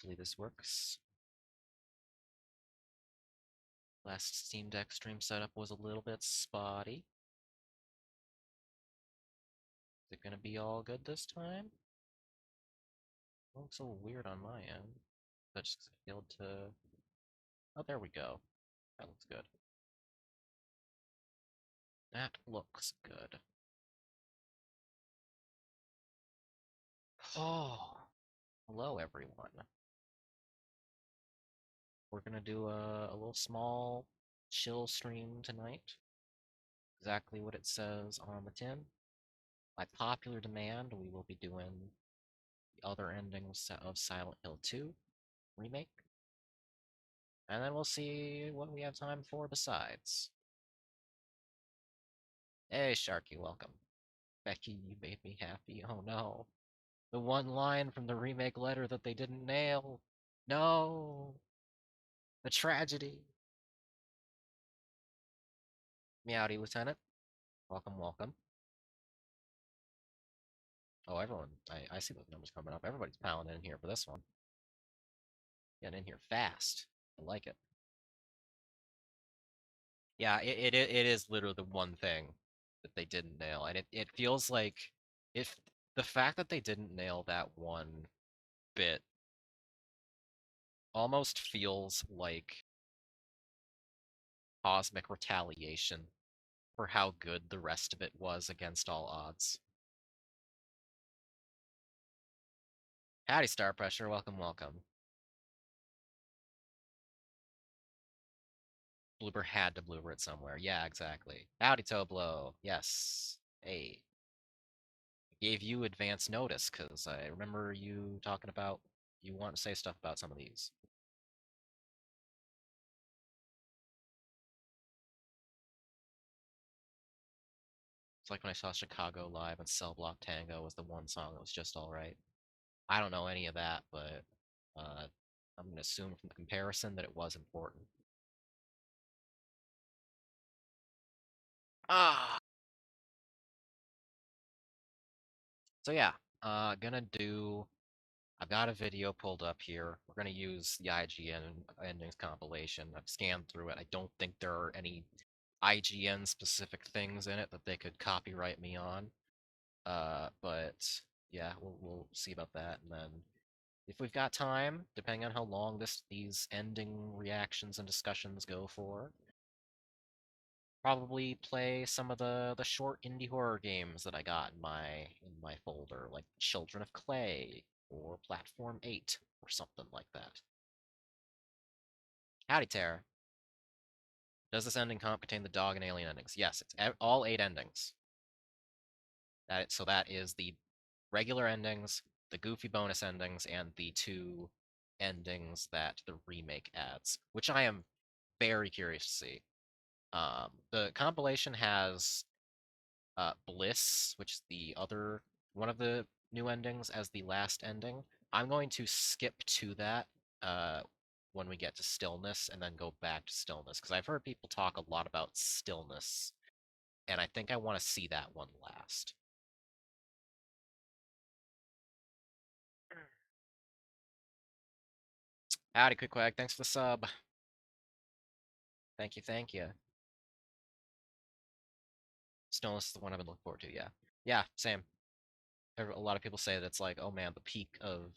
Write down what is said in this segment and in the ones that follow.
Hopefully this works. Last Steam Deck stream setup was a little bit spotty. Is it gonna be all good this time? It looks a little weird on my end. That just failed to... Oh, there we go. That looks good. That looks good. Oh, hello everyone. We're gonna do a little small chill stream tonight. Exactly what it says on the tin. By popular demand, we will be doing the other endings of Silent Hill 2 Remake. And then we'll see what we have time for besides. Hey, Sharky, welcome. Becky, you made me happy. Oh no. The one line from the remake letter that they didn't nail. No. The tragedy. Meowdy, Lieutenant. Welcome, welcome. Oh, everyone. I see those numbers coming up. Everybody's pounding in here for this one. Getting in here fast. I like it. Yeah, it is literally the one thing that they didn't nail. And it feels like if the fact that they didn't nail that one bit almost feels like cosmic retaliation for how good the rest of it was against all odds. Howdy, Star Pressure. Welcome, welcome. Bloober had to bloober it somewhere. Yeah, exactly. Howdy, Toblo. Yes. Hey. I gave you advance notice, because I remember you talking about you want to say stuff about some of these. It's like when I saw Chicago Live and Cell Block Tango was the one song that was just alright. I don't know any of that, but I'm going to assume from the comparison that it was important. Ah! So yeah, gonna do... I've got a video pulled up here. We're gonna use the IGN endings compilation. I've scanned through it. I don't think there are any IGN specific things in it that they could copyright me on. But yeah, we'll see about that. And then if we've got time, depending on how long these ending reactions and discussions go for, probably play some of the short indie horror games that I got in my folder, like Children of Clay or Platform 8 or something like that. Howdy, Tara. Does this ending comp contain the dog and alien endings? Yes, it's all 8 endings. So that is the regular endings, the goofy bonus endings, and the 2 endings that the remake adds, which I am very curious to see. The compilation has Bliss, which is the other one of the new endings, as the last ending. I'm going to skip to that when we get to Stillness and then go back to Stillness, because I've heard people talk a lot about Stillness, and I think I want to see that one last. Howdy, Quickwag. Thanks for the sub. Thank you, thank you. Stillness is the one I've been looking forward to, yeah. Yeah, same. A lot of people say that it's like, oh man, the peak of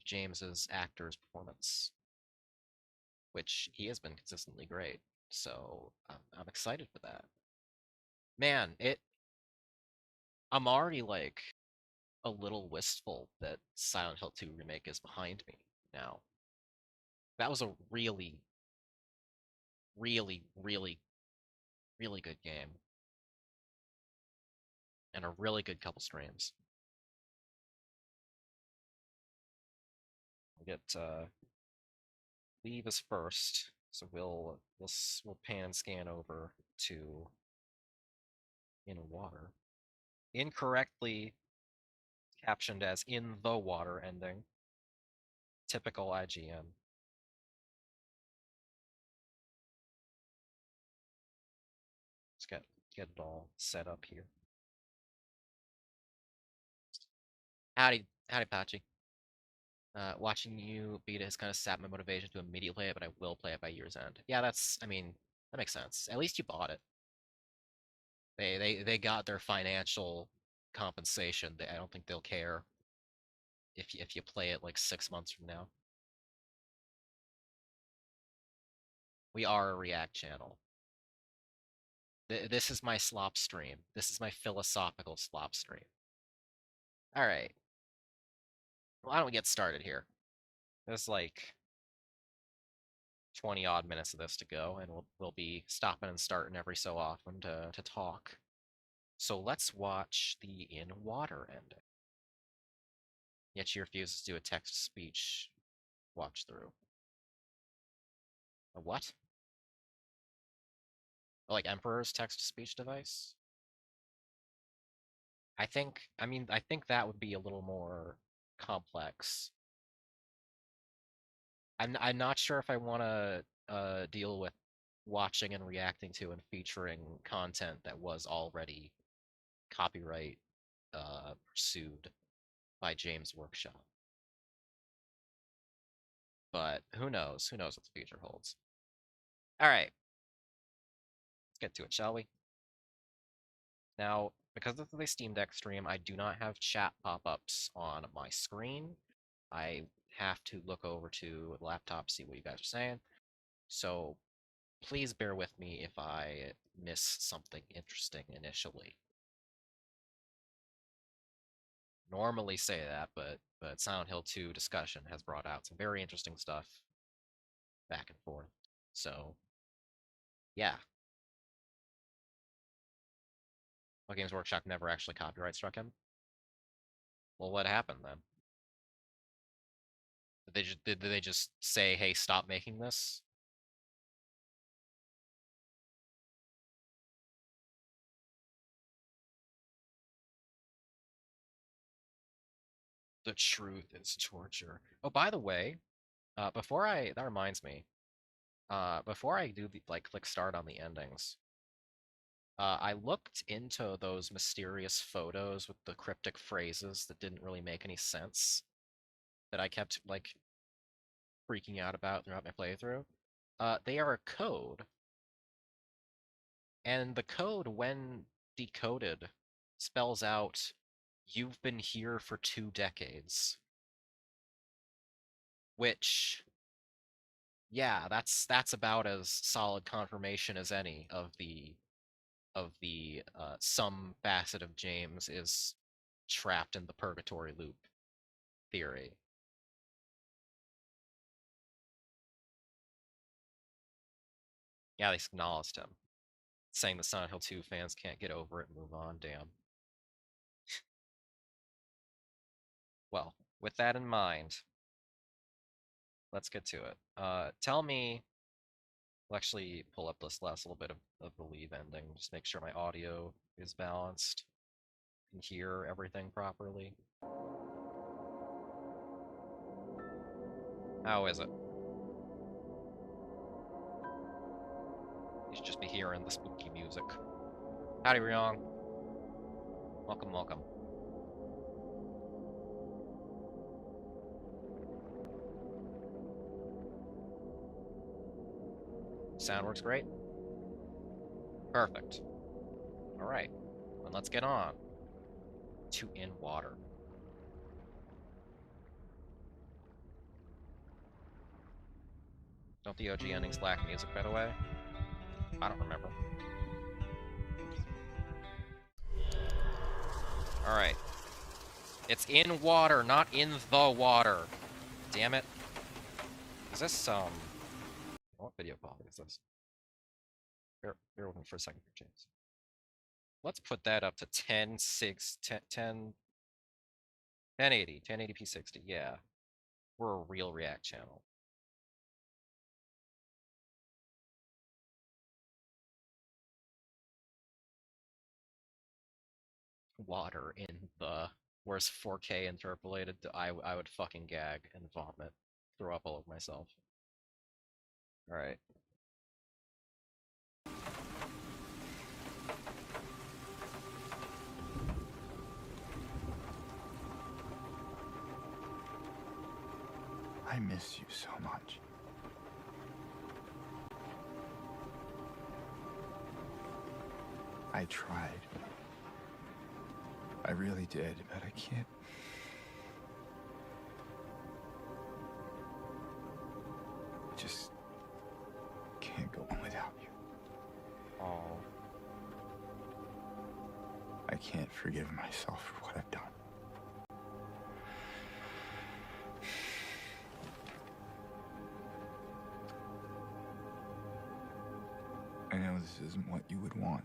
James's actor's performance, which he has been consistently great. So I'm excited for that. Man, I'm already like a little wistful that Silent Hill 2 Remake is behind me now. That was a really, really, really, really good game. And a really good couple streams. We'll get leave us first, so we'll pan and scan over to In Water. Incorrectly captioned as In the Water ending. Typical IGN. Let's get it all set up here. Howdy, Patchy. Watching you beat it has kind of sapped my motivation to immediately play it, but I will play it by year's end. Yeah, I mean, that makes sense. At least you bought it. They got their financial compensation. I don't think they'll care if you play it like 6 months from now. We are a React channel. This is my slop stream. This is my philosophical slop stream. All right. Why don't we get started here? There's like 20 odd minutes of this to go, and we'll be stopping and starting every so often to talk. So let's watch the In Water ending. Yet she refuses to do a text to speech watch through. A what? Like Emperor's text to speech device? I think that would be a little more complex. I'm not sure if I want to deal with watching and reacting to and featuring content that was already copyright pursued by James Workshop. But who knows? Who knows what the future holds? All right, let's get to it, shall we? Now, because this is a Steam Deck stream, I do not have chat pop-ups on my screen. I have to look over to the laptop, see what you guys are saying. So please bear with me if I miss something interesting initially. Normally say that, but Silent Hill 2 discussion has brought out some very interesting stuff back and forth. So, yeah. Well, Games Workshop never actually copyright struck him. Well, what happened then? Did they just say, "Hey, stop making this"? The truth is torture. Oh, by the way, that reminds me. Before I do click start on the endings, I looked into those mysterious photos with the cryptic phrases that didn't really make any sense, that I kept like freaking out about throughout my playthrough. They are a code, and the code, when decoded, spells out, "You've been here for 2 decades." Which, yeah, that's about as solid confirmation as any of the some facet of James is trapped in the purgatory loop theory. Yeah, they acknowledged him, saying the Silent Hill 2 fans can't get over it and move on. Damn. Well, with that in mind, let's get to it. Tell me. We'll actually pull up this last little bit of the leave ending. Just make sure my audio is balanced. Can hear everything properly. How is it? You should just be hearing the spooky music. Howdy, Ryong. Welcome, welcome. Sound works great? Perfect. Alright, then let's get on to In Water. Don't the OG endings lack music, by the way? I don't remember. Alright. It's in water, not in the water. Damn it. Is this, what video quality is this? Bear with me for a second, James. Let's put that up to 1080, 1080p 60, yeah. We're a real React channel. Water in the... Where's 4K interpolated? I would fucking gag and vomit. Throw up all over myself. Alright. I miss you so much. I tried. I really did, but I can't. I just can't go on without you. Oh. I can't forgive myself for what I've done. I know this isn't what you would want.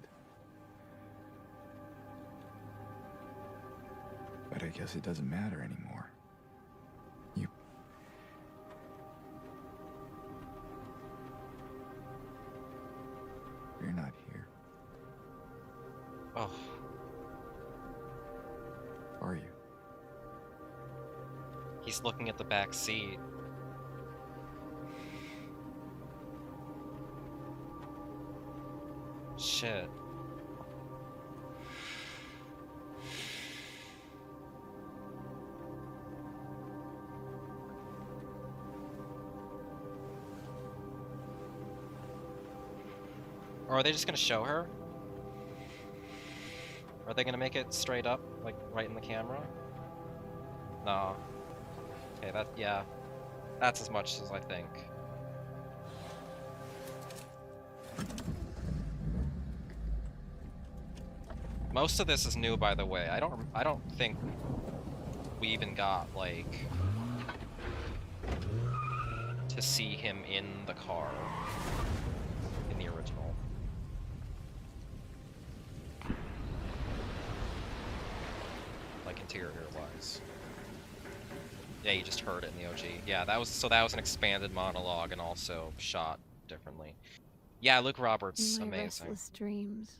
But I guess it doesn't matter anymore. You're not here. Oh. Are you? He's looking at the back seat. Shit. Or are they just gonna show her? Are they gonna make it straight up, like right in the camera? No. Okay, yeah. That's as much as I think. Most of this is new, by the way. I don't think we even got, like, to see him in the car in the original. Like, interior-wise. Yeah, you just heard it in the OG. Yeah, that was an expanded monologue and also shot differently. Yeah, Luke Roberts, in my amazing. restless dreams,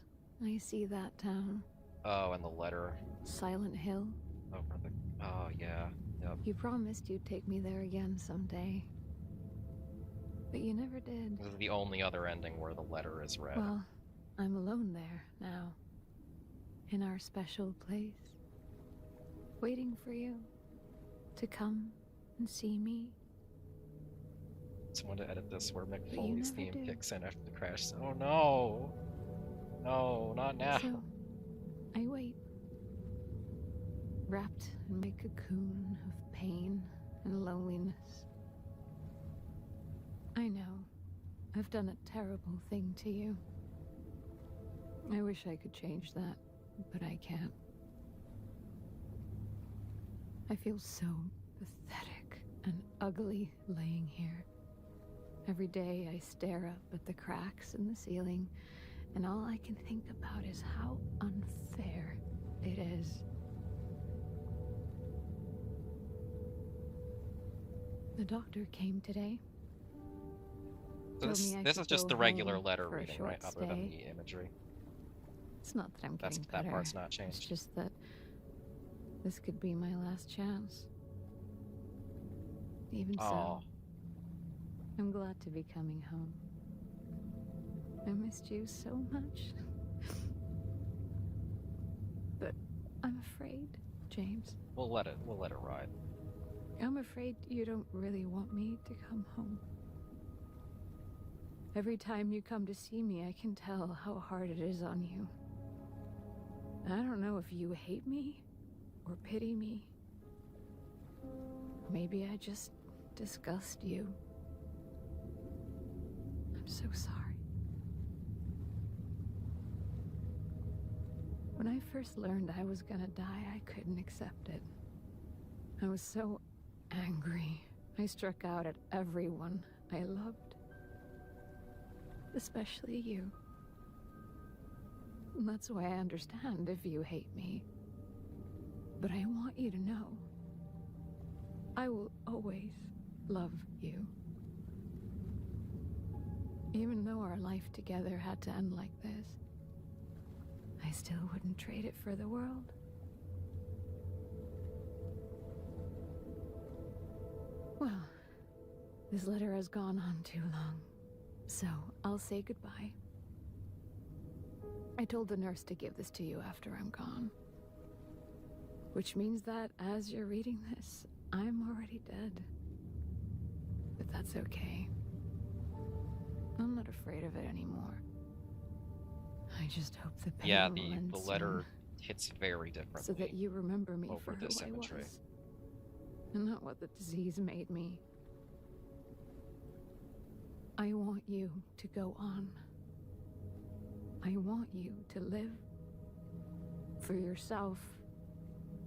I see that town. Oh, and the letter. Silent Hill. Oh, yeah. Yep. You promised you'd take me there again someday. But you never did. This is the only other ending where the letter is read. Well, I'm alone there now. In our special place. Waiting for you. To come and see me. Someone to edit this where Mick But Foley's you never theme did. kicks in after the crash. Oh no! No, not now. So, I wait. Wrapped in my cocoon of pain and loneliness. I know. I've done a terrible thing to you. I wish I could change that, but I can't. I feel so pathetic and ugly laying here. Every day I stare up at the cracks in the ceiling, and all I can think about is how unfair it is. The doctor came today. So Told me I this should is just go the regular home letter for a reading, short right? Other than stay. the imagery. It's not that I'm getting better. That part's not It's changed. just that this could be my last chance. Even so, I'm glad to be coming home. I missed you so much. But I'm afraid, James. We'll let it ride. I'm afraid you don't really want me to come home. Every time you come to see me, I can tell how hard it is on you. I don't know if you hate me or pity me. Maybe I just disgust you. I'm so sorry. When I first learned I was gonna die, I couldn't accept it. I was so angry. I struck out at everyone I loved. Especially you. And that's why I understand if you hate me. But I want you to know, I will always love you. Even though our life together had to end like this, I still wouldn't trade it for the world. Well, this letter has gone on too long, so I'll say goodbye. I told the nurse to give this to you after I'm gone. Which means that as you're reading this, I'm already dead. but that's okay. I'm not afraid of it anymore. I just hope the Yeah, pain will the end soon, letter hits very so that differently you remember me for over who this I imagery. was, and not what the disease made me. I want you to go on. I want you to live. For yourself,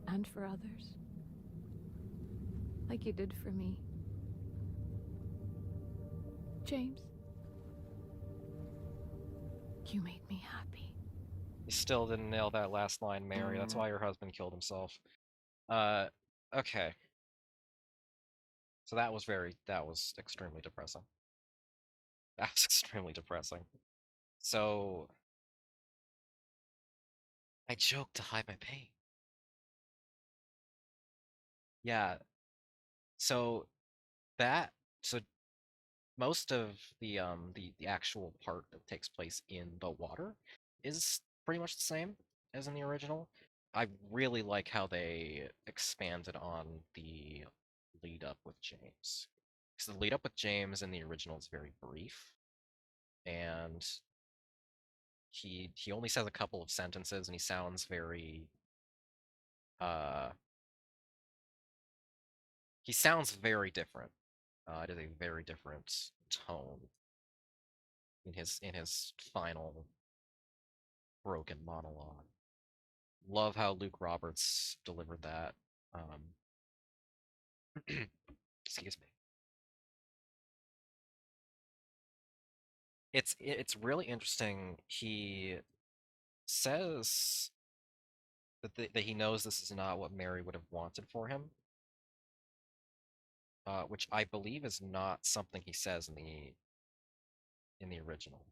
and for others. Like you did for me. James, you made me happy. You still didn't nail that last line, Mary. That's why your husband killed himself. Okay. So that was extremely depressing. That was extremely depressing. So I joked to hide my pain. Yeah. So that so most of the actual part that takes place in the water is pretty much the same as in the original. I really like how they expanded on the lead up with James. Because the lead up with James in the original is very brief, and he only says a couple of sentences, and he sounds very uh he sounds very different. It is a very different tone in his final broken monologue. Love how Luke Roberts delivered that. Um, excuse me. It's really interesting. He says that he knows this is not what Mary would have wanted for him, which I believe is not something he says in the original.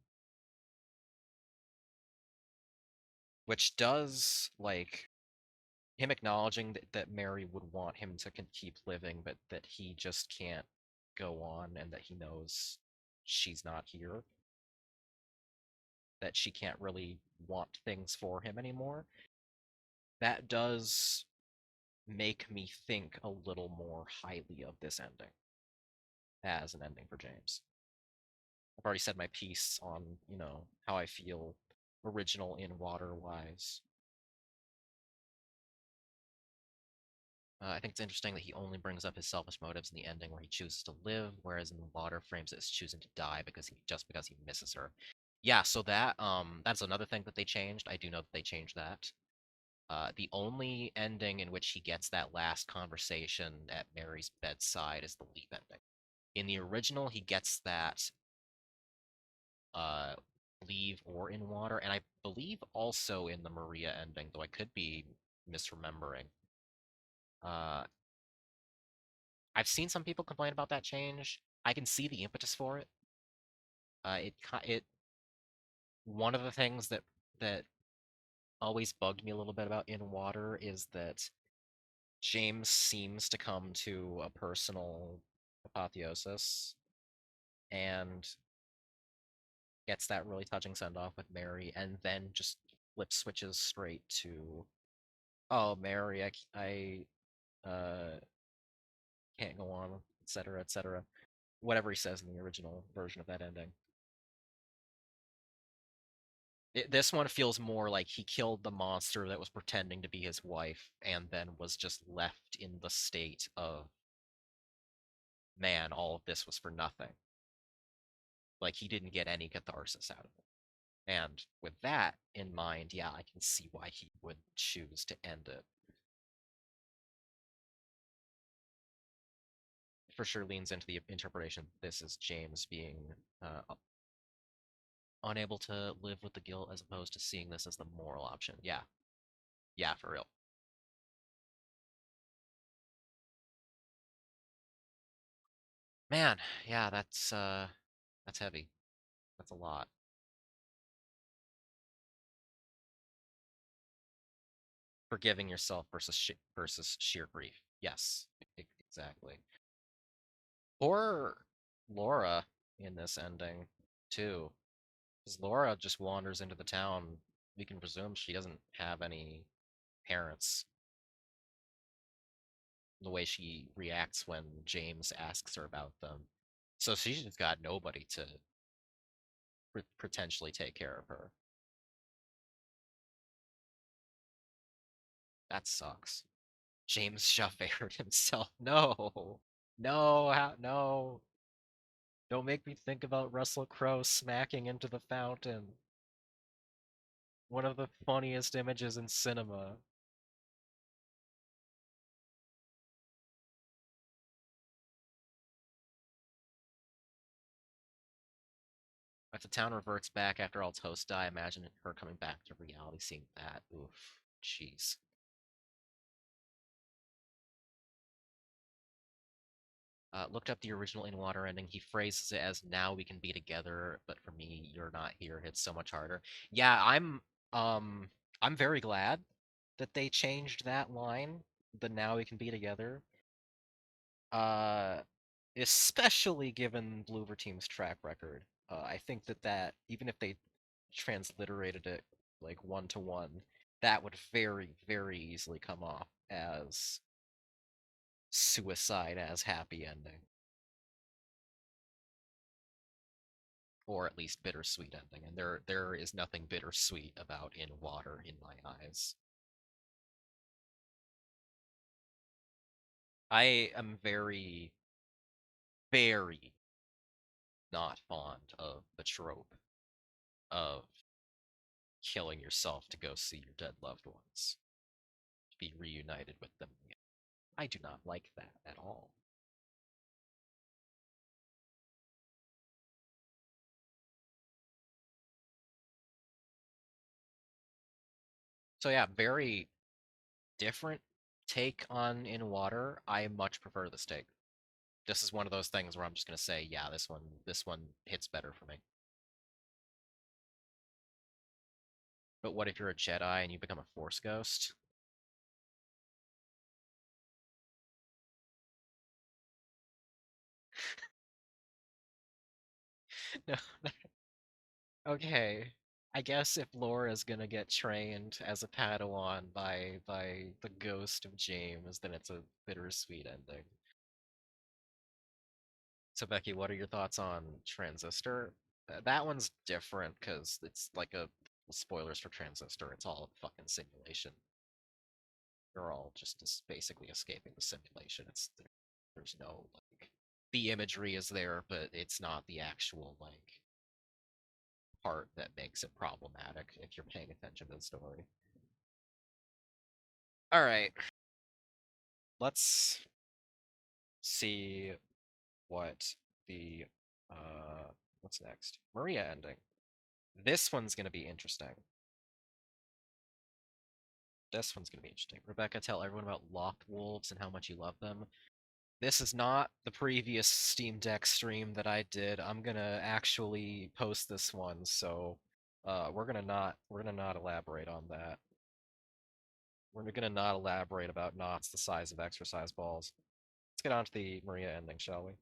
Which does like him acknowledging that Mary would want him to keep living, but that he just can't go on, and that he knows she's not here, that she can't really want things for him anymore. That does make me think a little more highly of this ending as an ending for James. I've already said my piece on, how I feel original in water wise. I think it's interesting that he only brings up his selfish motives in the ending where he chooses to live, whereas in the water frames it as choosing to die because he misses her. Yeah, so that's another thing that they changed. I do know that they changed that. The only ending in which he gets that last conversation at Mary's bedside is the leap ending. In the original, he gets that uh, leave or in water, and I believe also in the Maria ending, though I could be misremembering. Uh, I've seen some people complain about that change. I can see the impetus for it. It one of the things that always bugged me a little bit about In Water is that James seems to come to a personal apotheosis and gets that really touching send off with Mary, and then just flip switches straight to, oh, Mary, I can't go on, etc., etc. Whatever he says in the original version of that ending. This one feels more like he killed the monster that was pretending to be his wife and then was just left in the state of, man, all of this was for nothing. Like he didn't get any catharsis out of it. And with that in mind, yeah, I can see why he would choose to end it. For sure leans into the interpretation this is James being unable to live with the guilt as opposed to seeing this as the moral option. Yeah. Yeah, for real. Man, yeah, that's heavy. That's a lot. Forgiving yourself versus sheer grief. Yes, exactly. Or Laura in this ending too, because Laura just wanders into the town. We can presume she doesn't have any parents. The way she reacts when James asks her about them. So she's just got nobody to potentially take care of her. That sucks. James Chauffeured himself. No. No, no. Don't make me think about Russell Crowe smacking into the fountain. One of the funniest images in cinema. If the town reverts back after all toasts die, imagine her coming back to reality, seeing that. Oof. Jeez. Looked up the original In Water ending. He phrases it as "Now we can be together," but for me, "You're not here" hits so much harder. Yeah, um I'm very glad that they changed that line, the "Now we can be together." Uh, Especially given Bloober Team's track record. I think that even if they transliterated it like one to one, that would very, very easily come off as suicide as happy ending. Or at least bittersweet ending, and there is nothing bittersweet about In Water in my eyes. I am very, very not fond of the trope of killing yourself to go see your dead loved ones, to be reunited with them again. I do not like that at all. So yeah, very different take on In Water. I much prefer this take. This is one of those things where I'm just gonna say, yeah, this one hits better for me. But what if you're a Jedi and you become a Force ghost? No. Okay. I guess if Laura's gonna get trained as a Padawan by the ghost of James, then it's a bittersweet ending. So Becky, what are your thoughts on Transistor? That one's different because it's like a spoilers for Transistor. It's all a fucking simulation. They're all just basically escaping the simulation. There's no like the imagery is there, but it's not the actual like part that makes it problematic if you're paying attention to the story. All right, let's see what the what's next. Maria ending. This one's gonna be interesting. This one's gonna be interesting. Rebecca, tell everyone about locked wolves and how much you love them. This is not the previous Steam Deck stream that I did. I'm gonna actually post this one, so we're gonna not elaborate on that. We're gonna not elaborate about knots the size of exercise balls. Let's get on to the Maria ending, shall we?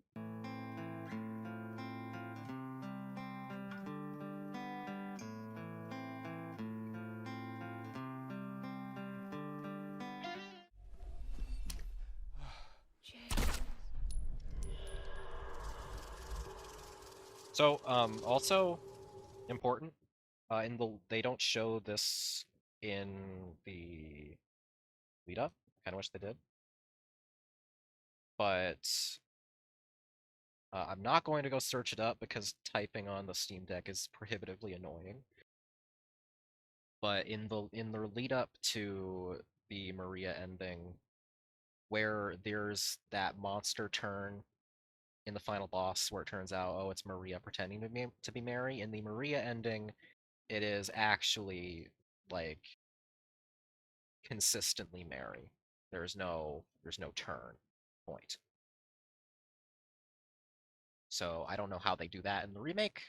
So, also important, they don't show this in the lead up. Kind of wish they did, but I'm not going to go search it up because typing on the Steam Deck is prohibitively annoying. But in the lead up to the Maria ending, where there's that monster turn in the final boss, where it turns out, oh, it's Maria pretending to be Mary. In the Maria ending, it is actually like consistently Mary. There's no turn point. So I don't know how they do that in the remake.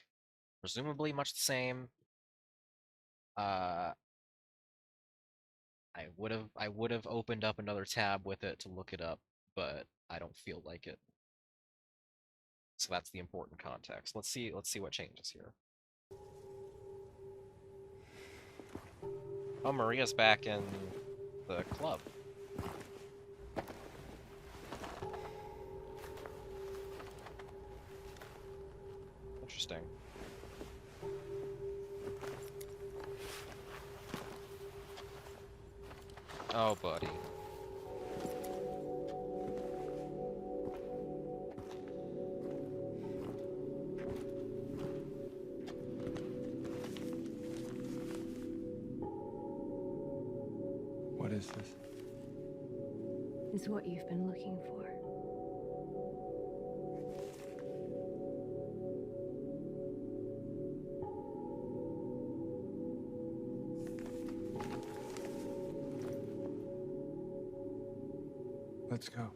Presumably much the same. Uh, I would have opened up another tab with it to look it up, but I don't feel like it. So that's the important context. Let's see what changes here. Oh, Maria's back in the club. interesting. Oh, buddy. What is this? Is what you've been looking for. Let's go.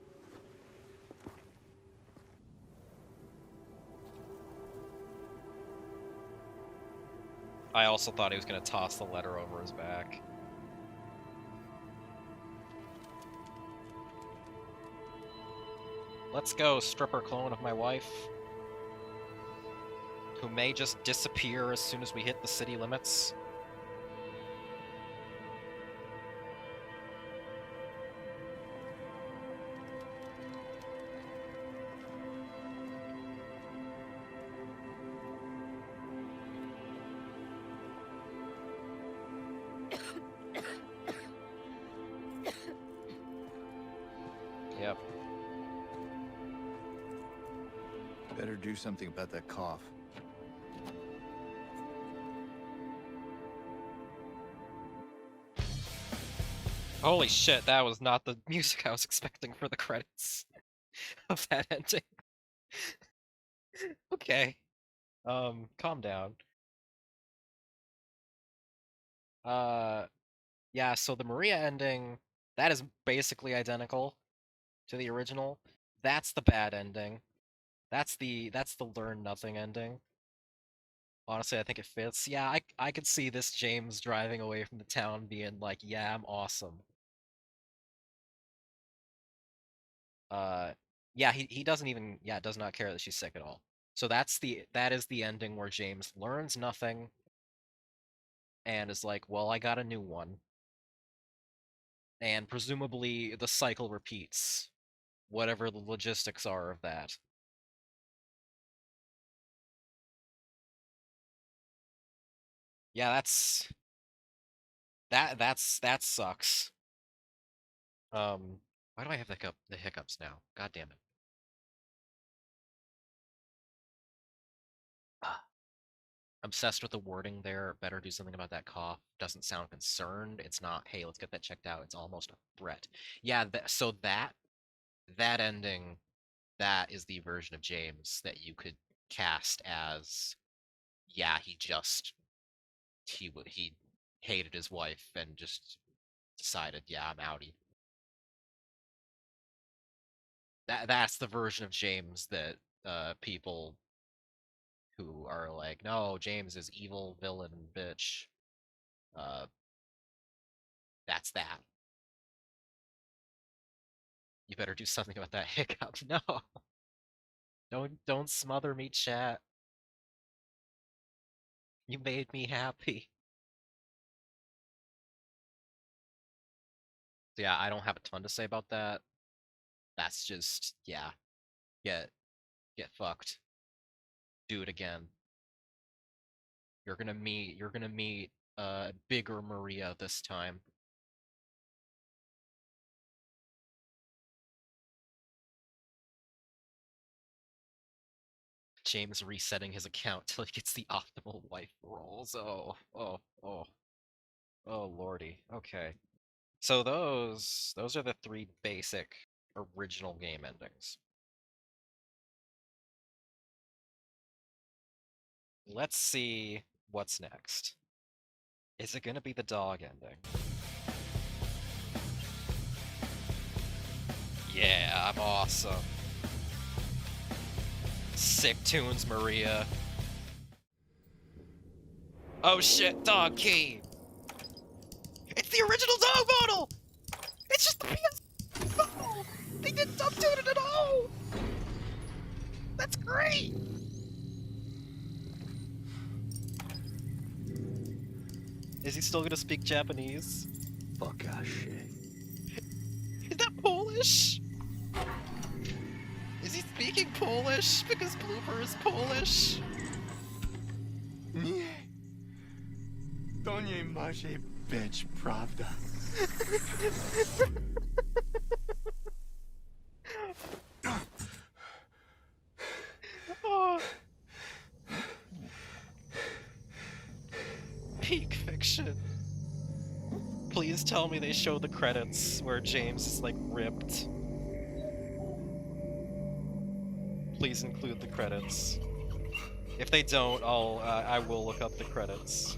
I also thought he was gonna toss the letter over his back. Let's go, stripper clone of my wife. Who may just disappear as soon as we hit the city limits. Yep. Better do something about that cough. Holy shit, that was not the music I was expecting for the credits of that ending. Okay. Calm down. Yeah, so the Maria ending, that is basically identical to the original. That's the bad ending. That's the learn nothing ending. Honestly, I think it fits. Yeah, I could see this James driving away from the town being like, yeah, I'm awesome. Yeah, he doesn't even, yeah, does not care that she's sick at all. So that is the ending where James learns nothing and is like, well, I got a new one. And presumably the cycle repeats, whatever the logistics are of that. Yeah, that sucks. Why do I have the hiccups now? God damn it. Obsessed with the wording there. Better do something about that cough. Doesn't sound concerned. It's not, hey, let's get that checked out. It's almost a threat. Yeah, so that ending, that is the version of James that you could cast as, yeah, he hated his wife and just decided, yeah, I'm outie. That's the version of James that people who are like, no, James is evil villain bitch. Uh, that's that. You better do something about that hiccup. No, don't smother me, chat. You made me happy. So yeah, I don't have a ton to say about that. That's just, yeah, get get fucked. Do it again. You're gonna meet bigger Maria this time. James resetting his account till he gets the optimal wife rolls. Oh lordy. Okay. So those are the three basic original game endings. Let's see what's next. Is it gonna be the dog ending? Yeah, I'm awesome. Sick tunes, Maria. Oh shit, dog key! It's the original dog model! It's just the PS model! They didn't update it at all! That's great! Is he still gonna speak Japanese? Fuck ah shit. Is that Polish? Is he speaking Polish? Because Blooper is Polish? Nie. To nie może być prawda. Oh. Peak fiction. Please tell me they show the credits where James is like ripped. Please include the credits. If they don't, I will look up the credits.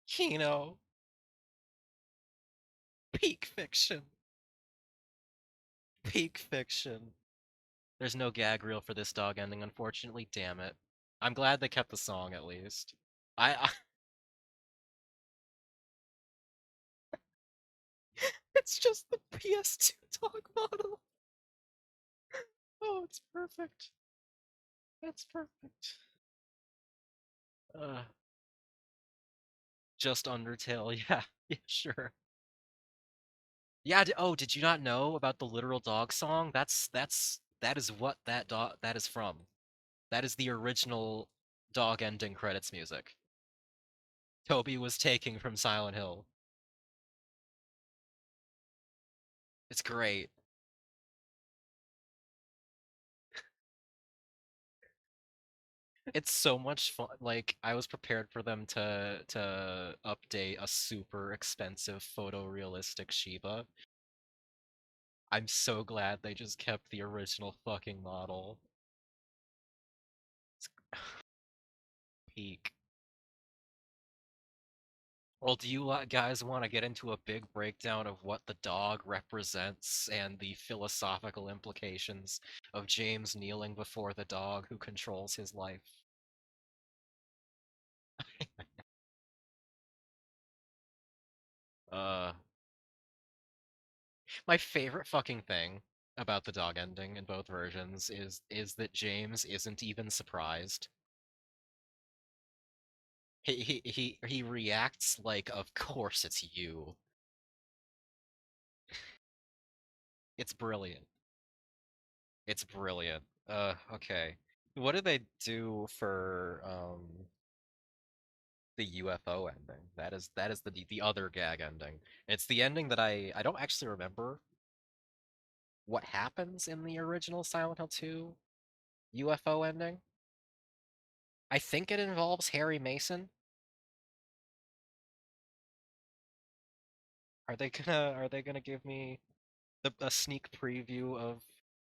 Kino. Peak fiction. Peak fiction. There's no gag reel for this dog ending, unfortunately. Damn it. I'm glad they kept the song at least. I it's just the PS2 dog model. Oh, it's perfect. It's perfect. Just Undertale, yeah, yeah, sure. Yeah, oh, did you not know about the literal dog song? That is what that is from. That is the original dog ending credits music. Toby was taking from Silent Hill. It's great. It's so much fun. Like, I was prepared for them to update a super expensive photorealistic Shiba. I'm so glad they just kept the original fucking model. It's peak. Well, do you guys want to get into a big breakdown of what the dog represents and the philosophical implications of James kneeling before the dog who controls his life? Uh, my favorite fucking thing about the dog ending in both versions is that James isn't even surprised. He reacts like, of course it's you. It's brilliant. It's brilliant. Okay. What did they do for the UFO ending? That is the other gag ending. It's the ending that I don't actually remember what happens in the original Silent Hill 2 UFO ending. I think it involves Harry Mason. Are they gonna give me a sneak preview of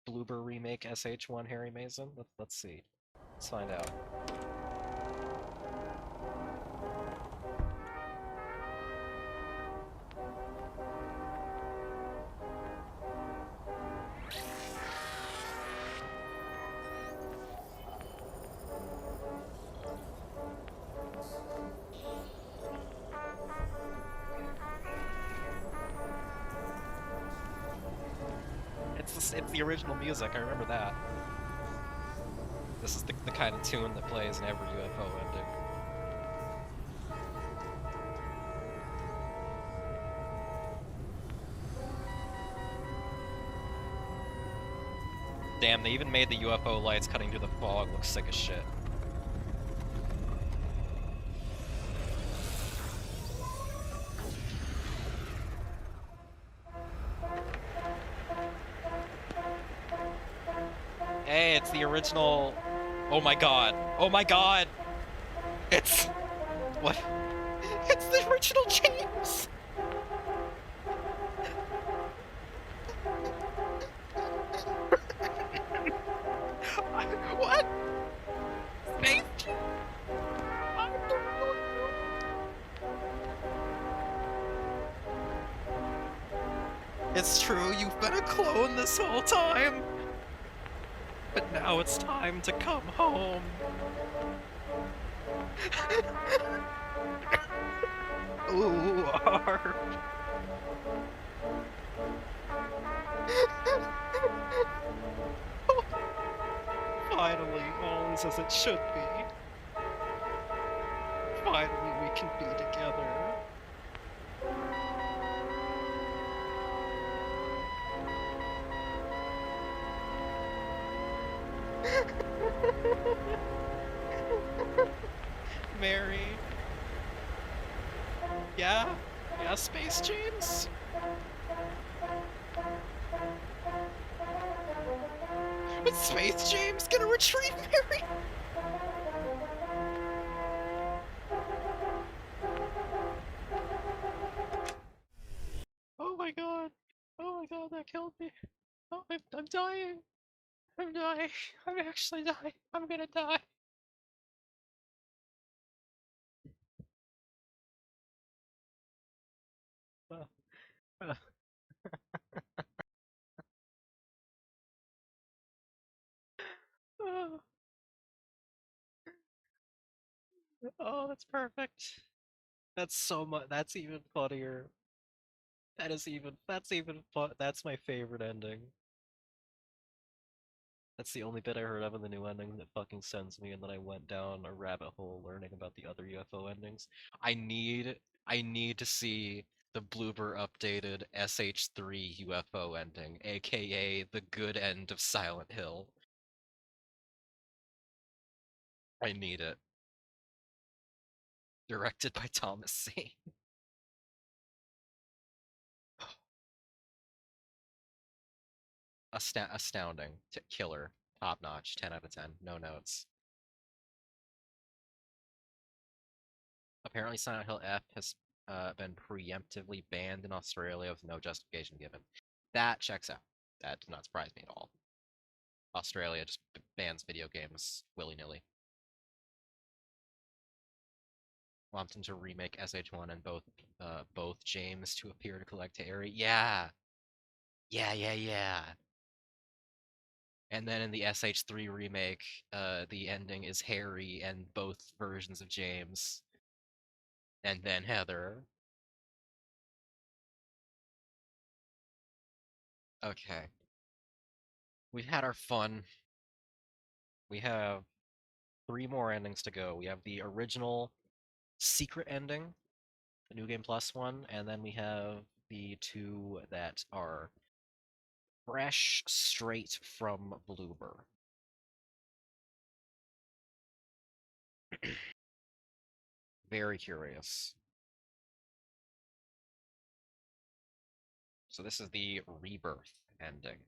Bloober Remake SH1 Harry Mason? Let's see. Let's find out. It's the original music. I remember that. This is the kind of tune that plays in every UFO ending. Damn, they even made the UFO lights cutting through the fog look sick as shit. Hey, it's the original... Oh my god. Oh my god! It's... What? It's the original James! What? Space Jam? I'm the real you. It's true, you've been a clone this whole time! But now it's time to come home. Ooh, arf. Finally, all is as it should be. Finally, we can be together. Mary. Yeah? Yeah, Space James? Is Space James gonna retrieve Mary? Oh my god. Oh my god, that killed me. Oh, I'm dying. I'm dying. I'm actually dying. I'm gonna die. Uh, uh, oh, oh, that's perfect. That's so much. That's even funnier. That's even fun. That's my favorite ending. That's the only bit I heard of in the new ending that fucking sends me, and then I went down a rabbit hole learning about the other UFO endings. I need to see the Bloober updated SH3 UFO ending, aka the good end of Silent Hill. I need it. Directed by Thomas Zane. Astounding. Killer. Top notch. 10 out of 10. No notes. Apparently, Silent Hill F has been preemptively banned in Australia with no justification given. That checks out. That did not surprise me at all. Australia just bans video games willy-nilly. Want them to remake SH1 and both James to appear to collect Harry. Yeah, yeah. And then in the SH3 remake, the ending is Harry and both versions of James, and then Heather. Okay, we've had our fun. We have three more endings to go. We have the original secret ending, the New Game Plus one, and then we have the two that are fresh straight from Bloober. Very curious. So this is the rebirth ending.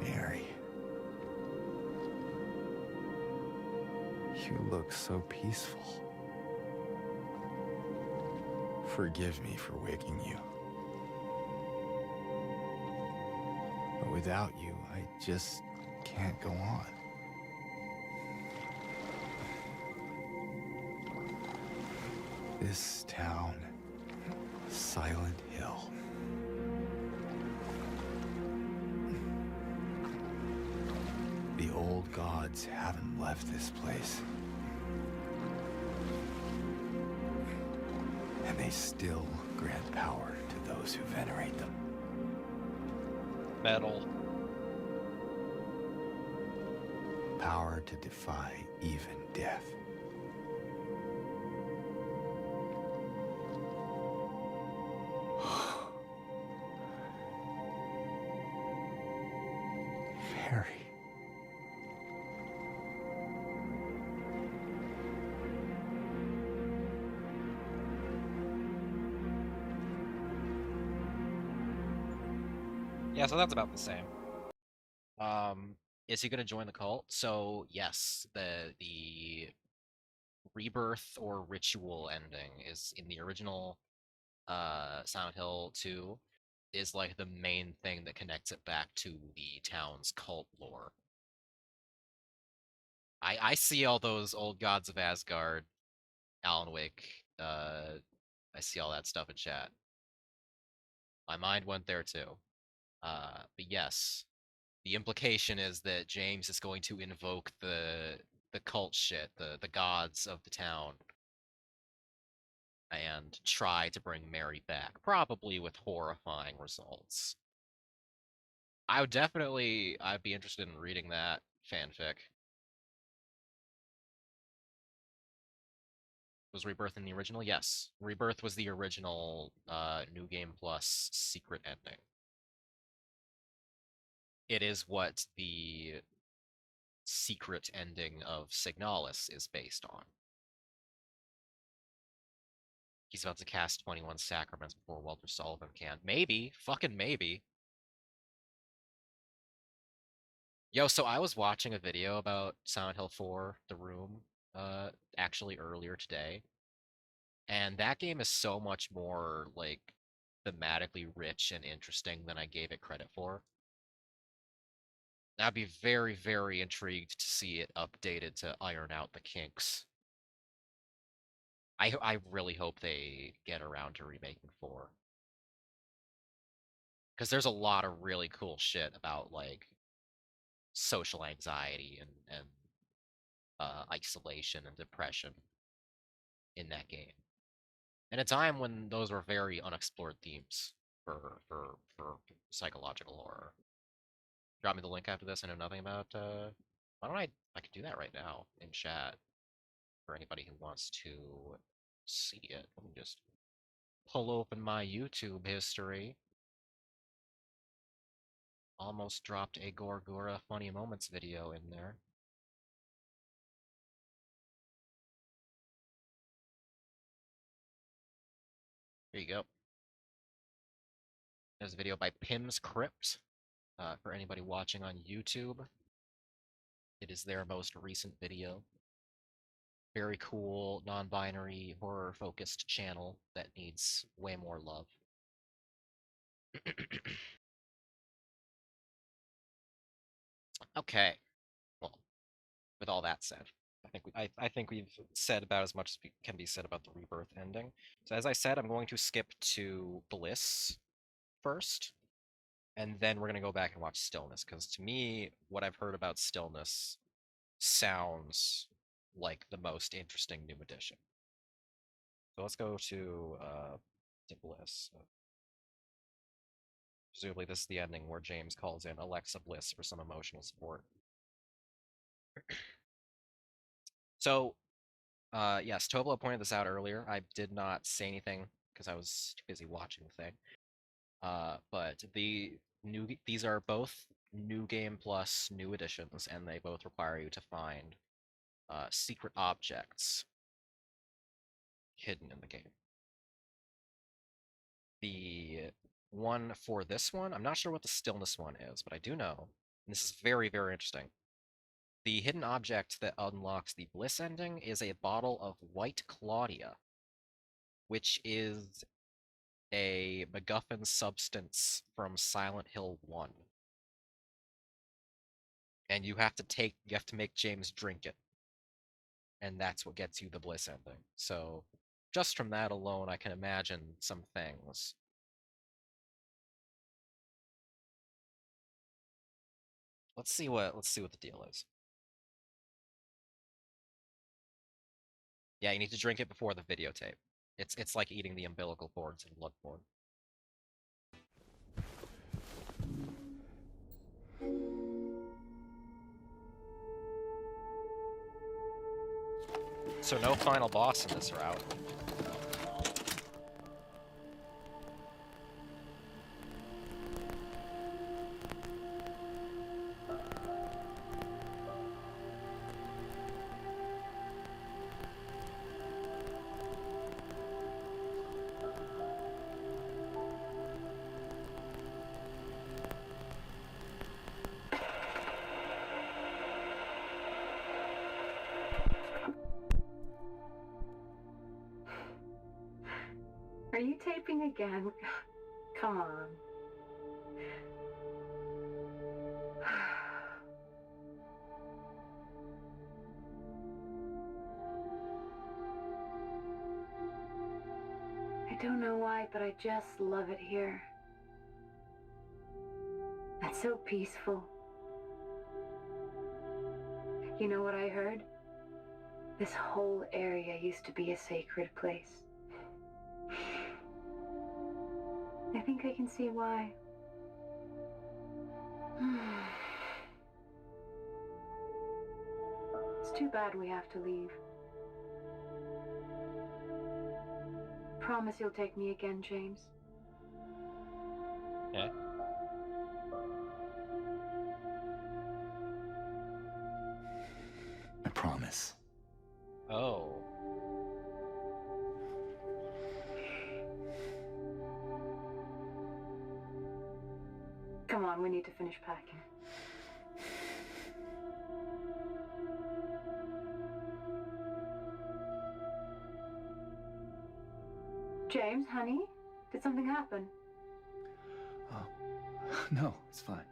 Mary. You look so peaceful. Forgive me for waking you. But without you, I just can't go on. This town, Silent Hill. The old gods haven't left this place. And they still grant power to those who venerate them. Metal. Power to defy even death. Mary. Yeah, so that's about the same. Is he gonna join the cult? So yes, the rebirth or ritual ending is in the original Silent Hill 2 is like the main thing that connects it back to the town's cult lore. I see all those old gods of Asgard, Alan Wake. I see all that stuff in chat. My mind went there too. But yes, the implication is that James is going to invoke the cult shit, the gods of the town, and try to bring Mary back, probably with horrifying results. I'd be interested in reading that fanfic. Was Rebirth in the original? Yes. Rebirth was the original New Game Plus secret ending. It is what the secret ending of Signalis is based on. He's about to cast 21 Sacraments before Walter Sullivan can. Maybe. Fucking maybe. Yo, so I was watching a video about Silent Hill 4, The Room, actually earlier today. And that game is so much more, like, thematically rich and interesting than I gave it credit for. I'd be very, very intrigued to see it updated to iron out the kinks. I really hope they get around to remaking 4. Because there's a lot of really cool shit about, like, social anxiety and isolation and depression in that game. In a time when those were very unexplored themes for psychological horror. Drop me the link after this. I know nothing about. Why don't I could do that right now in chat for anybody who wants to see it. Let me just pull open my YouTube history. Almost dropped a Gorgora Funny Moments video in there. Here you go. There's a video by Pim's Crypt. For anybody watching on YouTube, it is their most recent video. Very cool, non-binary, horror-focused channel that needs way more love. Okay. Well, with all that said, I think we've said about as much as can be said about the Rebirth ending. So as I said, I'm going to skip to Bliss first, and then we're going to go back and watch Stillness, because to me, what I've heard about Stillness sounds like the most interesting new addition. So let's go to Bliss. Presumably this is the ending where James calls in Alexa Bliss for some emotional support. So, yes, Toblo pointed this out earlier. I did not say anything because I was too busy watching the thing. But these are both New Game Plus new additions, and they both require you to find secret objects hidden in the game. The one for this one, I'm not sure what the Stillness one is, but I do know, and this is very, very interesting. The hidden object that unlocks the Bliss ending is a bottle of White Claudia, which is a MacGuffin substance from Silent Hill 1. And you have to make James drink it. And that's what gets you the Bliss ending. So just from that alone, I can imagine some things. Let's see what the deal is. Yeah, you need to drink it before the videotape. It's like eating the umbilical cords in Bloodborne. So no final boss in this route. Are you taping again? Come on. don't know why, but I just love it here. It's so peaceful. You know what I heard? This whole area used to be a sacred place. I think I can see why. It's too bad we have to leave. Promise you'll take me again, James. Okay. I promise. Oh. Come on, we need to finish packing. James, honey, did something happen? Oh, no, it's fine.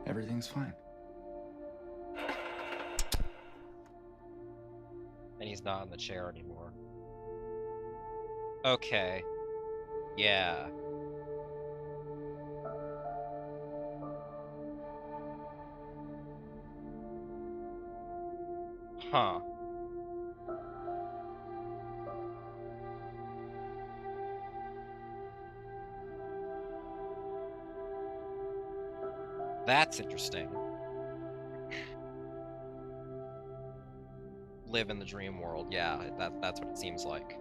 Everything's fine. And he's not in the chair anymore. Okay. Yeah. Huh. That's interesting. Live in the dream world. Yeah, that's what it seems like.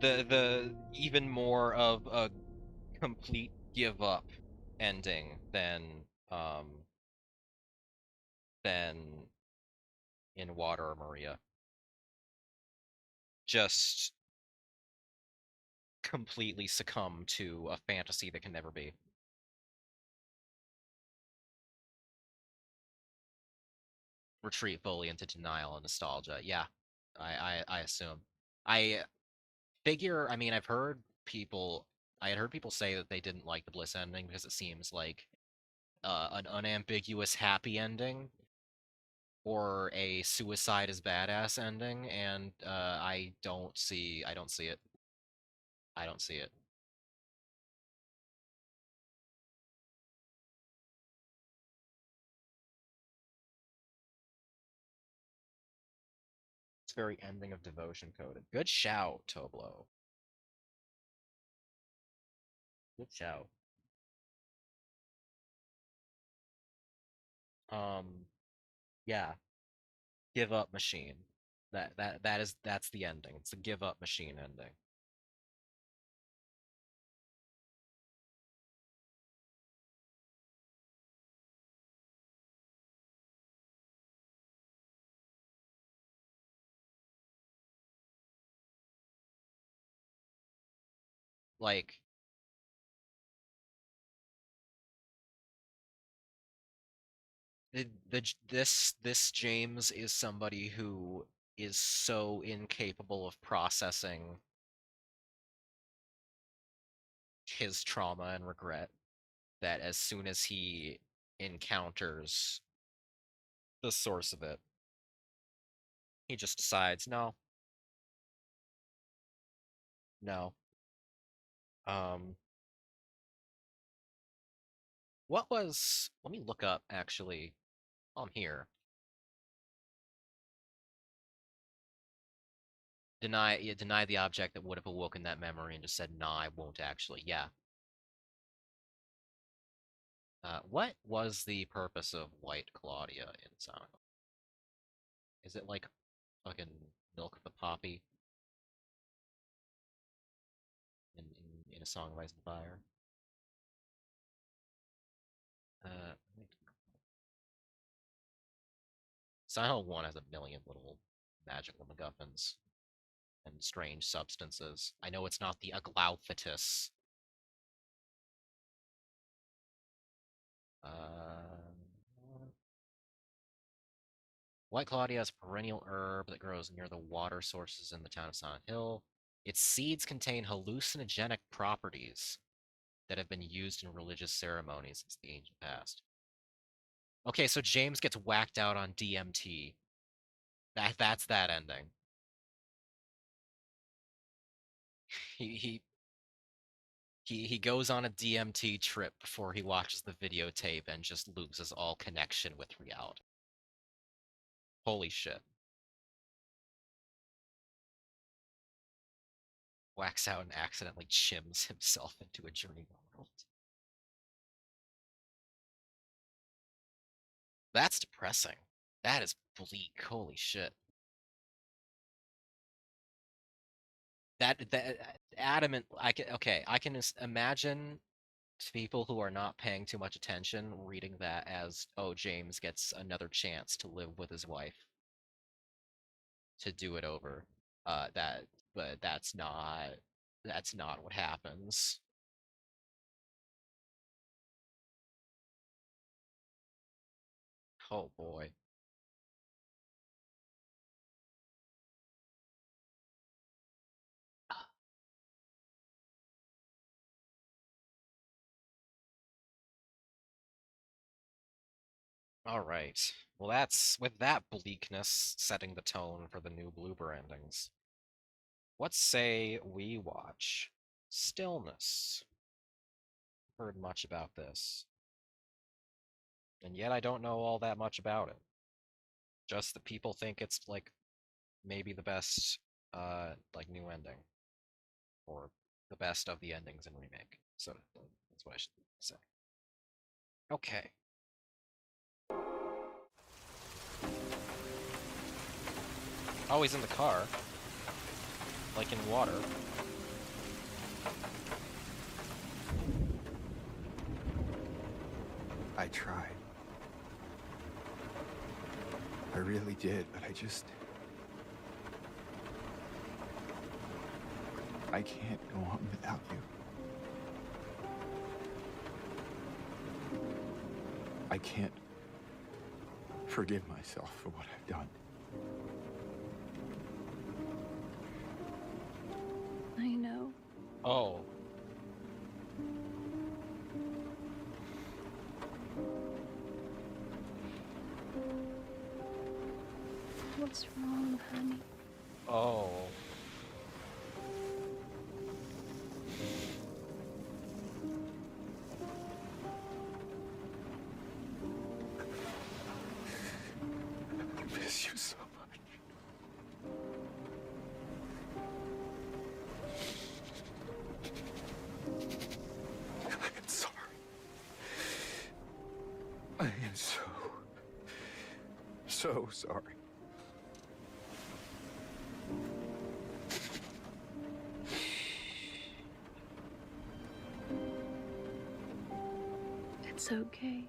The even more of a complete give up ending than in Water or Maria. Just completely succumb to a fantasy that can never be. Retreat fully into denial and nostalgia. Yeah, I assume. I figure. I mean, I had heard people say that they didn't like the Bliss ending because it seems like an unambiguous happy ending or a suicide is badass ending, and I don't see it. I don't see it. It's very ending of devotion coded. Good shout, Toblo. Good shout. Yeah, give up machine. That's the ending. It's the give up machine ending. Like this James is somebody who is so incapable of processing his trauma and regret that as soon as he encounters the source of it, he just decides, no, no. Um, what was? Let me look up actually. While I'm here. Deny the object that would have awoken that memory and just said, nah, I won't actually. Yeah. What was the purpose of White Claudia in Silent Hill? Is it like fucking milk the poppy in A Song of Ice and Fire? Uh, Silent Hill 1 has a million little magical MacGuffins and strange substances. I know it's not the Aglaophytus. Uh, White Claudia is a perennial herb that grows near the water sources in the town of Silent Hill. Its seeds contain hallucinogenic properties. that have been used in religious ceremonies since the ancient past. Okay, so James gets whacked out on DMT. That's that ending. He he goes on a DMT trip before he watches the videotape and just loses all connection with reality. Holy shit. Whacks out and accidentally chims himself into a dream world. That's depressing. That is bleak. Holy shit. That adamant. I can imagine people who are not paying too much attention reading that as, oh, James gets another chance to live with his wife to do it over. But that's not what happens. Oh boy. All right. Well, that's with that bleakness setting the tone for the new blooper endings. What say we watch Stillness? Heard much about this. And yet I don't know all that much about it. Just that people think it's like maybe the best like new ending. Or the best of the endings in Remake. So that's what I should say. Okay. Oh, he's in the car. Like in water. I tried. I really did, but I can't go on without you. I can't forgive myself for what I've done. I know. Oh. What's wrong, honey? Oh. I miss you so much. I am sorry. I am so sorry. It's okay.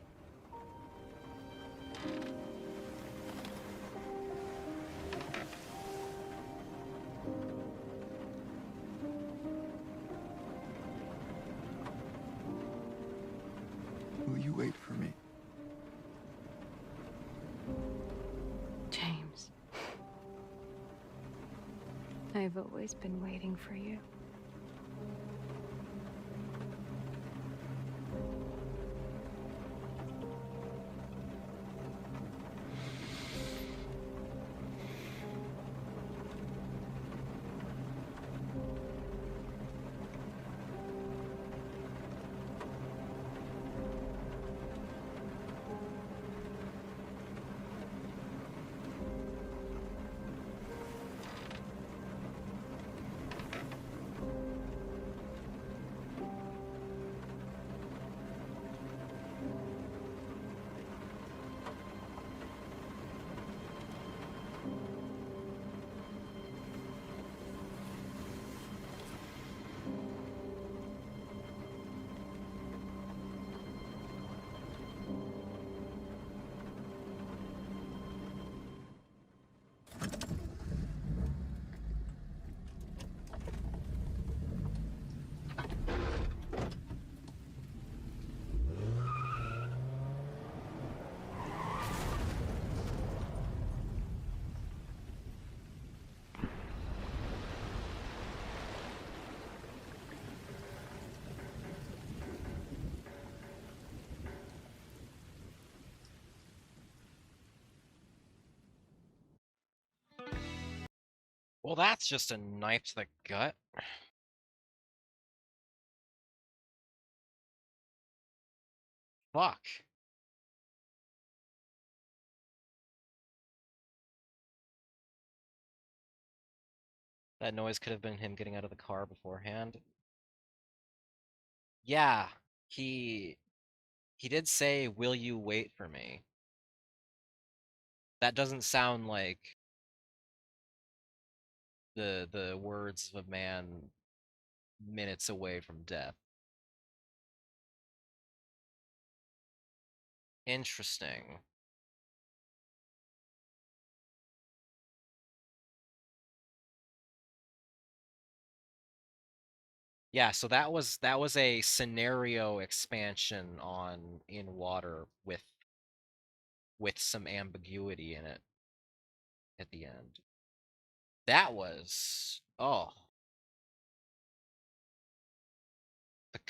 Will you wait for me? James. I've always been waiting for you. Well, that's just a knife to the gut. Fuck. That noise could have been him getting out of the car beforehand. Yeah, he did say, "Will you wait for me?" That doesn't sound like the words of a man minutes away from death. Interesting. Yeah, so that was a scenario expansion on In Water with some ambiguity in it at the end. That was the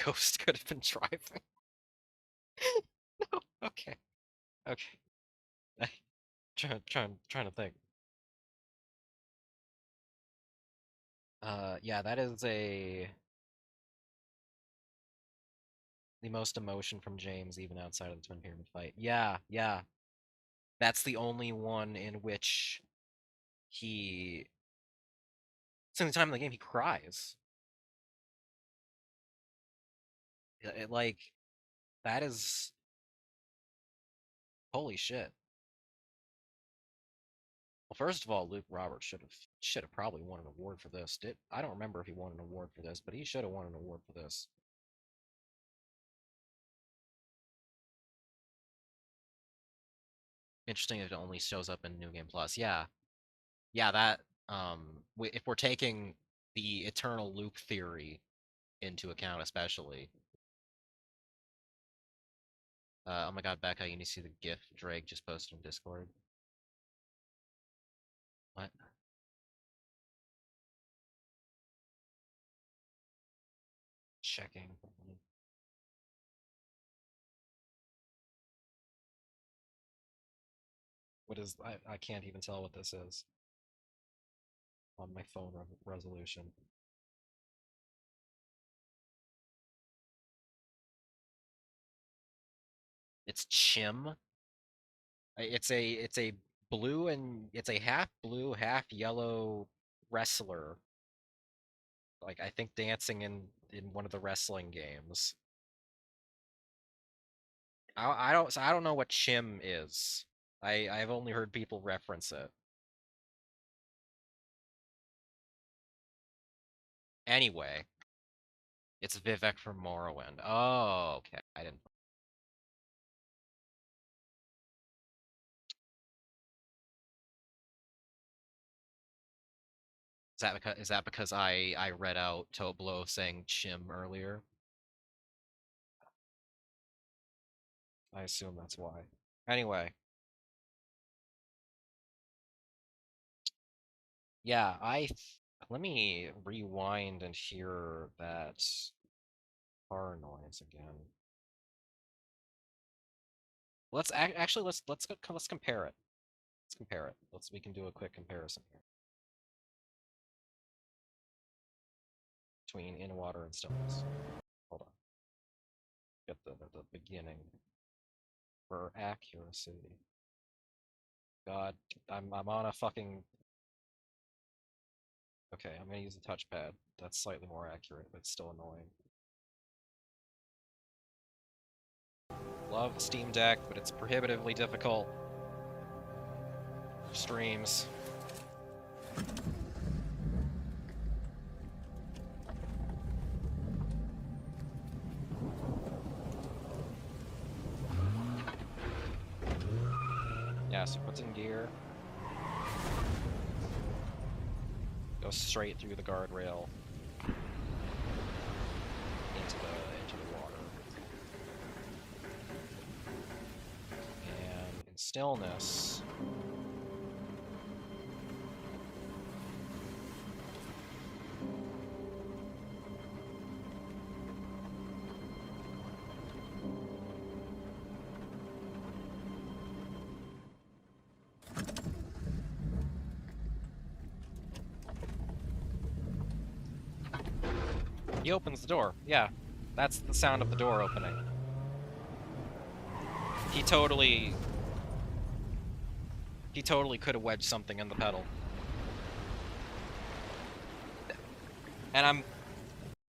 ghost could have been driving. No, okay. Okay. Trying to think. Yeah, that is the most emotion from James even outside of the Twin Pyramid fight. Yeah, yeah. That's the only one in which he it's the only time in the game he cries. Like that is holy shit. Well, first of all, Luke Roberts should have probably won an award for this. I don't remember if he won an award for this, but he should have won an award for this. Interesting if it only shows up in New Game Plus. Yeah. Yeah, that if we're taking the eternal loop theory into account especially. Oh my god, Becca, you need to see the GIF Drake just posted in Discord. What? Checking. What is I can't even tell what this is on my phone resolution. It's Chim. It's a blue and it's a half blue, half yellow wrestler. Like I think dancing in one of the wrestling games. I don't know what Chim is. I've only heard people reference it. Anyway, it's Vivek from Morrowind. Oh, okay. I didn't. Is that because I read out Toblo saying Chim earlier? I assume that's why. Anyway, yeah, let me rewind and hear that car noise again. Actually let's compare it. Let's compare it. We can do a quick comparison here between In Water and Stillness. Hold on. Get the beginning for accuracy. God, I'm on a fucking. Okay, I'm gonna use a touchpad. That's slightly more accurate, but still annoying. Love Steam Deck, but it's prohibitively difficult. Streams. Yeah, so puts in gear. Goes straight through the guardrail into the water. And in Stillness. He opens the door. Yeah, that's the sound of the door opening. He totally could have wedged something in the pedal. And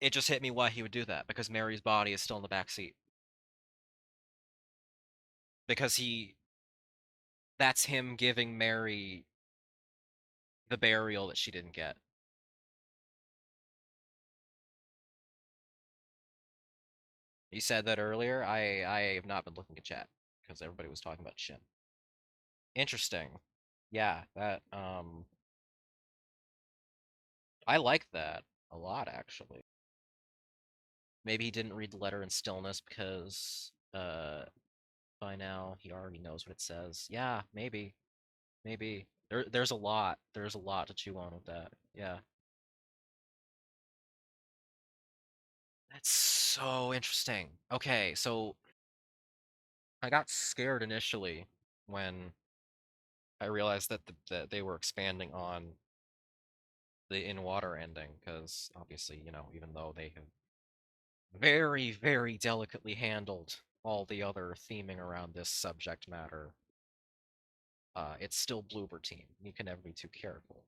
it just hit me why he would do that, because Mary's body is still in the back seat. Because that's him giving Mary the burial that she didn't get. You said that earlier. I have not been looking at chat because everybody was talking about Shin. Interesting. Yeah, that I like that a lot actually. Maybe he didn't read the letter in stillness because by now he already knows what it says. Yeah, maybe. Maybe. There's a lot. There's a lot to chew on with that. Yeah. That's so interesting. Okay, so I got scared initially when I realized that they were expanding on the in water ending, because obviously, even though they have very, very delicately handled all the other theming around this subject matter, it's still Bloober Team. You can never be too careful,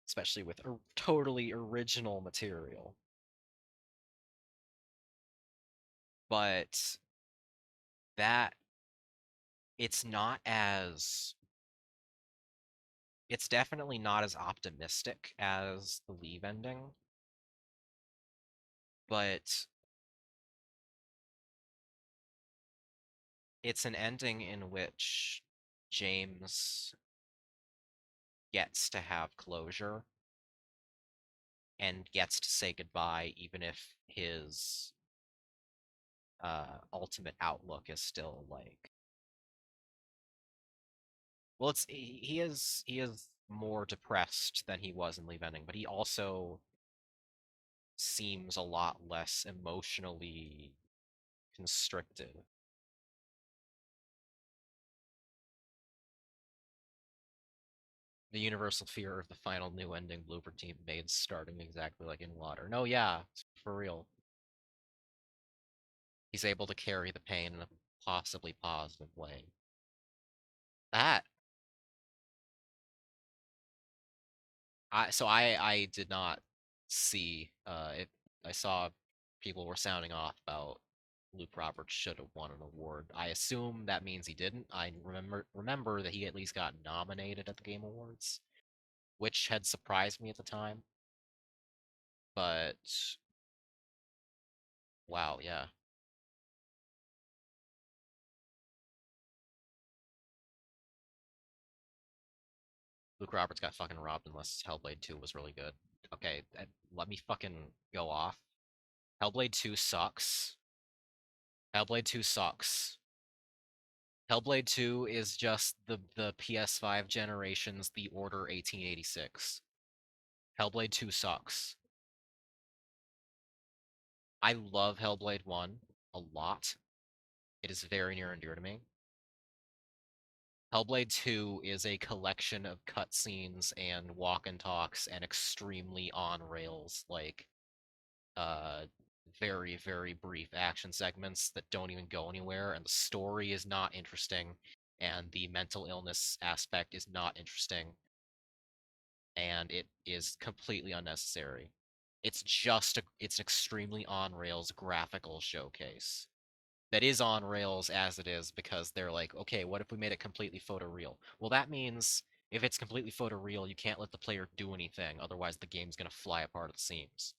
especially with totally original material. But that it's not as it's definitely not as optimistic as the Leave ending, but it's an ending in which James gets to have closure and gets to say goodbye, even if his ultimate outlook is still like, well, it's he is more depressed than he was in Leave Ending, but he also seems a lot less emotionally constricted. The universal fear of the final new ending Blooper Team made starting exactly like in water. No, yeah, for real. He's able to carry the pain in a possibly positive way. That I did not see it. I saw people were sounding off about Luke Roberts should have won an award. I assume that means he didn't. I remember that he at least got nominated at the Game Awards, which had surprised me at the time. But wow, yeah. Luke Roberts got fucking robbed unless Hellblade 2 was really good. Okay, let me fucking go off. Hellblade 2 sucks. Hellblade 2 sucks. Hellblade 2 is just the PS5 generation's The Order 1886. Hellblade 2 sucks. I love Hellblade 1 a lot. It is very near and dear to me. Hellblade 2 is a collection of cutscenes and walk and talks and extremely on rails, like uh very, very brief action segments that don't even go anywhere, and the story is not interesting, and the mental illness aspect is not interesting, and it is completely unnecessary. It's an extremely on rails graphical showcase that is on rails as it is, because they're like, okay, what if we made it completely photoreal? Well, that means if it's completely photoreal, you can't let the player do anything, otherwise the game's gonna fly apart at the seams.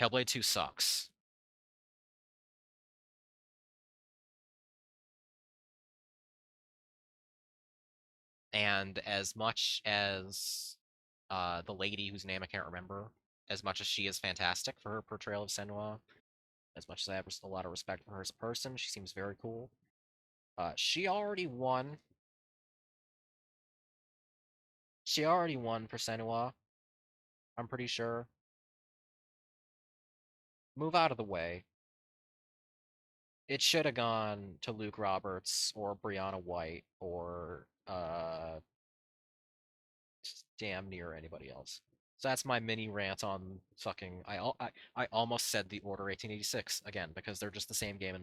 Hellblade 2 sucks. And as much as the lady whose name I can't remember, as much as she is fantastic for her portrayal of Senua, as much as I have a lot of respect for her as a person, she seems very cool. She already won. She already won for Senua, I'm pretty sure. Move out of the way. It should have gone to Luke Roberts or Brianna White or damn near anybody else. So that's my mini rant on fucking. I almost said the Order 1886 again because they're just the same game in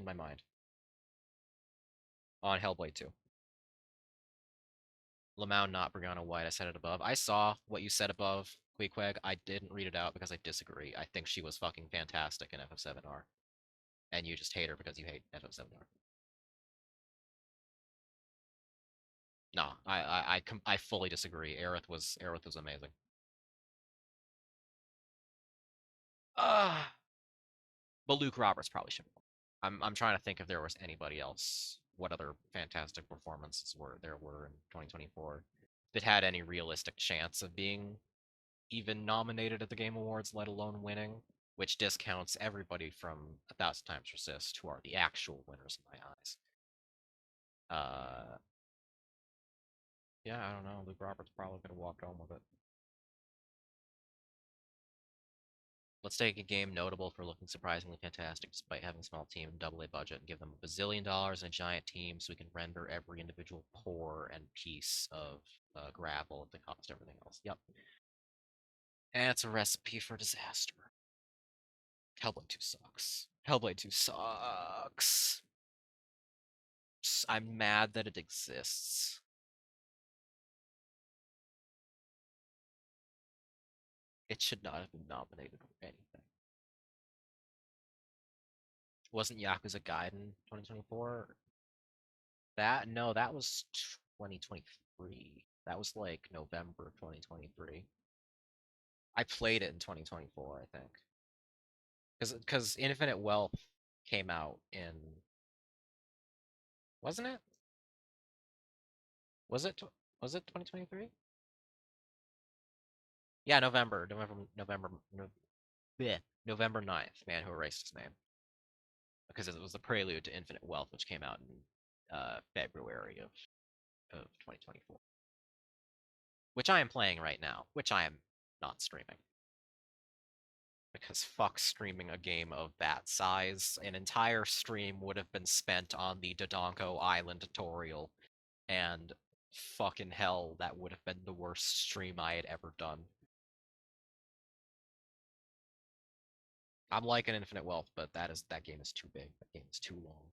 my mind. On Hellblade 2. Lamau, not Brianna White. I said it above. I saw what you said above, Queequeg. I didn't read it out because I disagree. I think she was fucking fantastic in FF7R. And you just hate her because you hate FF7R. No, I fully disagree. Aerith was amazing. But Luke Roberts probably should have won. I'm trying to think if there was anybody else. What other fantastic performances there were in 2024 that had any realistic chance of being even nominated at the Game Awards, let alone winning, which discounts everybody from A Thousand Times Resist, who are the actual winners in my eyes. Yeah, I don't know. Luke Roberts probably could have walked home with it. Let's take a game notable for looking surprisingly fantastic despite having a small team and double A budget and give them a bazillion dollars and a giant team so we can render every individual pore and piece of gravel at the cost of everything else. Yep. And it's a recipe for disaster. Hellblade 2 sucks. Hellblade 2 sucks. I'm mad that it exists. It should not have been nominated for anything. Wasn't Yakuza Gaiden 2024? No, that was 2023. That was like November 2023. I played it in 2024, I think. Because Infinite Wealth came out in, wasn't it? Was it was it 2023? Yeah, November 9th. Man who erased his name. Because it was the prelude to Infinite Wealth, which came out in February of 2024. Which I am playing right now, which I am not streaming. Because fuck streaming a game of that size. An entire stream would have been spent on the Dodonko Island tutorial, and fucking hell, that would have been the worst stream I had ever done. I'm liking Infinite Wealth, but that game is too big. That game is too long.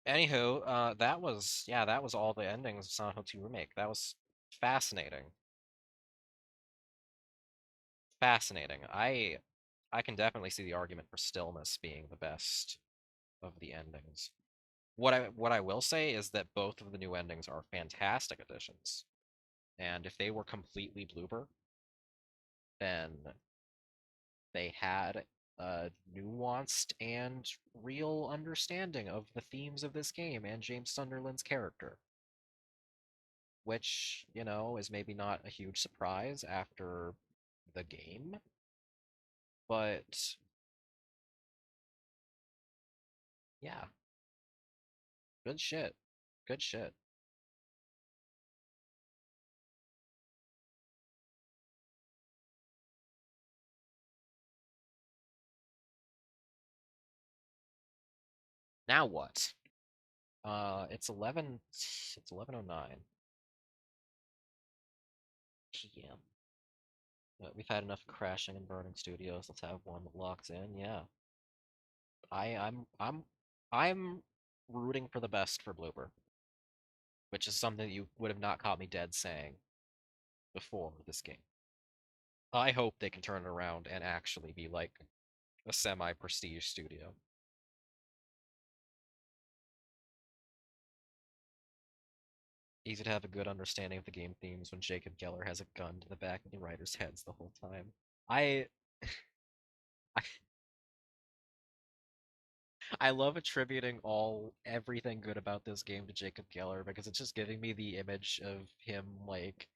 Anywho, that was all the endings of Silent Hill 2 Remake. That was fascinating. Fascinating. I can definitely see the argument for Stillness being the best of the endings. What I will say is that both of the new endings are fantastic additions. And if they were completely blooper, then they had a nuanced and real understanding of the themes of this game and James Sunderland's character. Which, is maybe not a huge surprise after the game, but yeah, good shit. Good shit. Now what? It's 11:09 p.m. We've had enough crashing and burning studios. Let's have one that locks in. Yeah. I I'm rooting for the best for Blooper, which is something that you would have not caught me dead saying before this game. I hope they can turn it around and actually be like a semi-prestige studio. Easy to have a good understanding of the game themes when Jacob Geller has a gun to the back of the writers' heads the whole time. I I, I love attributing everything good about this game to Jacob Geller because it's just giving me the image of him like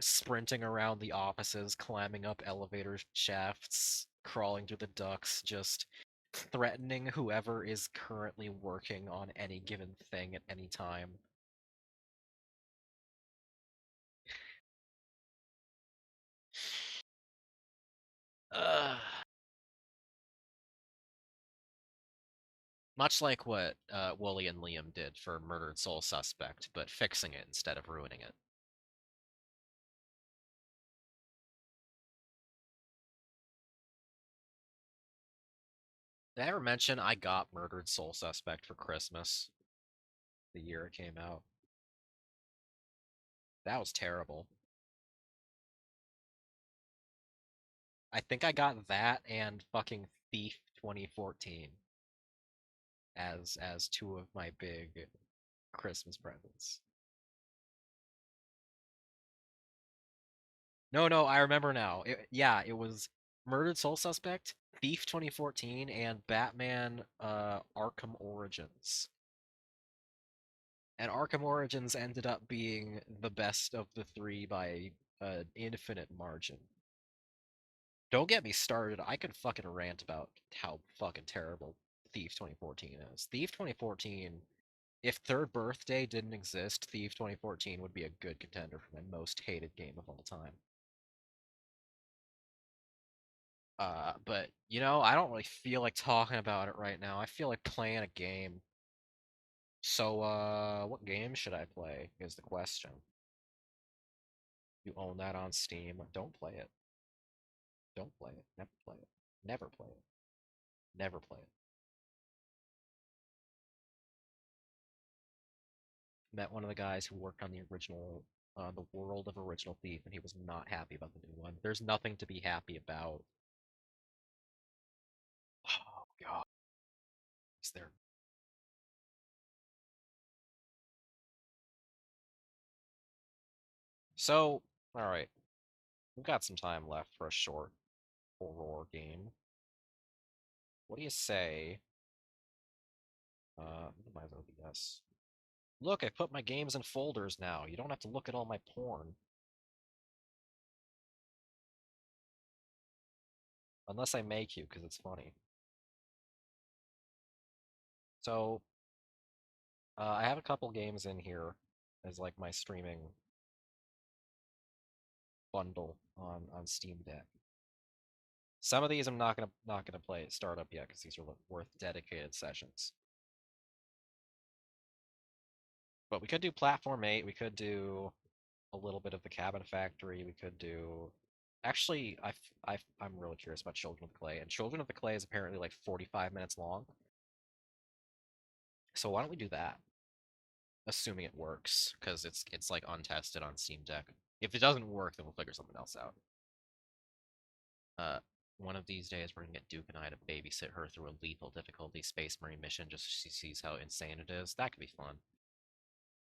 sprinting around the offices, climbing up elevator shafts, crawling through the ducts, just threatening whoever is currently working on any given thing at any time. Ugh. Much like what Wooly and Liam did for Murdered Soul Suspect, but fixing it instead of ruining it. Did I ever mention I got Murdered Soul Suspect for Christmas the year it came out? That was terrible. I think I got that and fucking Thief 2014 as two of my big Christmas presents. No, I remember now. Yeah, it was Murdered Soul Suspect, Thief 2014, and Batman Arkham Origins. And Arkham Origins ended up being the best of the three by an infinite margin. Don't get me started. I could fucking rant about how fucking terrible Thief 2014 is. Thief 2014, if Third Birthday didn't exist, Thief 2014 would be a good contender for my most hated game of all time. But you know, I don't really feel like talking about it right now. I feel like playing a game. So, what game should I play is the question. You own that on Steam. Don't play it. Don't play it. Never play it. Never play it. Never play it. Met one of the guys who worked on the original, the world of Original Thief, and he was not happy about the new one. There's nothing to be happy about. Oh God, is there? So, all right, we've got some time left for a short horror game. What do you say? Minimize OBS. Look, I put my games in folders now. You don't have to look at all my porn. Unless I make you, because it's funny. So, I have a couple games in here as like my streaming bundle on Steam Deck. Some of these I'm not gonna play at startup yet because these are worth dedicated sessions. But we could do Platform 8. We could do a little bit of the Cabin Factory. We could do. Actually, I'm really curious about Children of the Clay, and Children of the Clay is apparently like 45 minutes long. So why don't we do that? Assuming it works, because it's like untested on Steam Deck. If it doesn't work, then we'll figure something else out. Uh, one of these days, we're gonna get Duke and I to babysit her through a lethal difficulty Space Marine mission just so she sees how insane it is. That could be fun.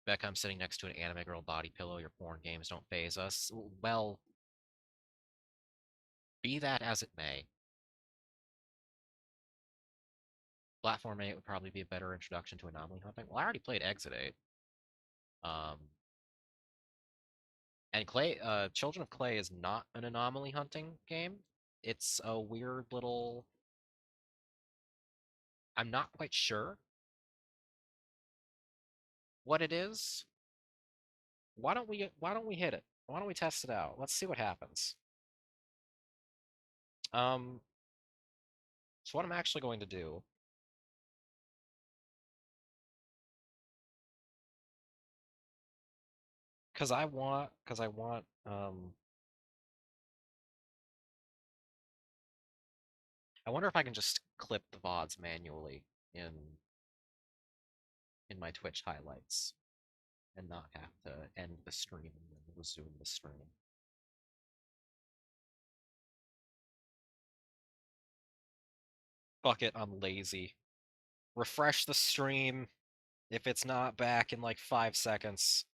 Becca, I'm sitting next to an anime girl body pillow. Your porn games don't phase us. Well, be that as it may, Platform 8 would probably be a better introduction to anomaly hunting. Well, I already played Exit 8. Um, and Children of Clay is not an anomaly hunting game. It's a weird little. I'm not quite sure what it is. Why don't we hit it? Why don't we test it out? Let's see what happens. Um, so what I'm actually going to do, I wonder if I can just clip the VODs manually in in my Twitch highlights and not have to end the stream and then resume the stream. Fuck it, I'm lazy. Refresh the stream if it's not back in like 5 seconds.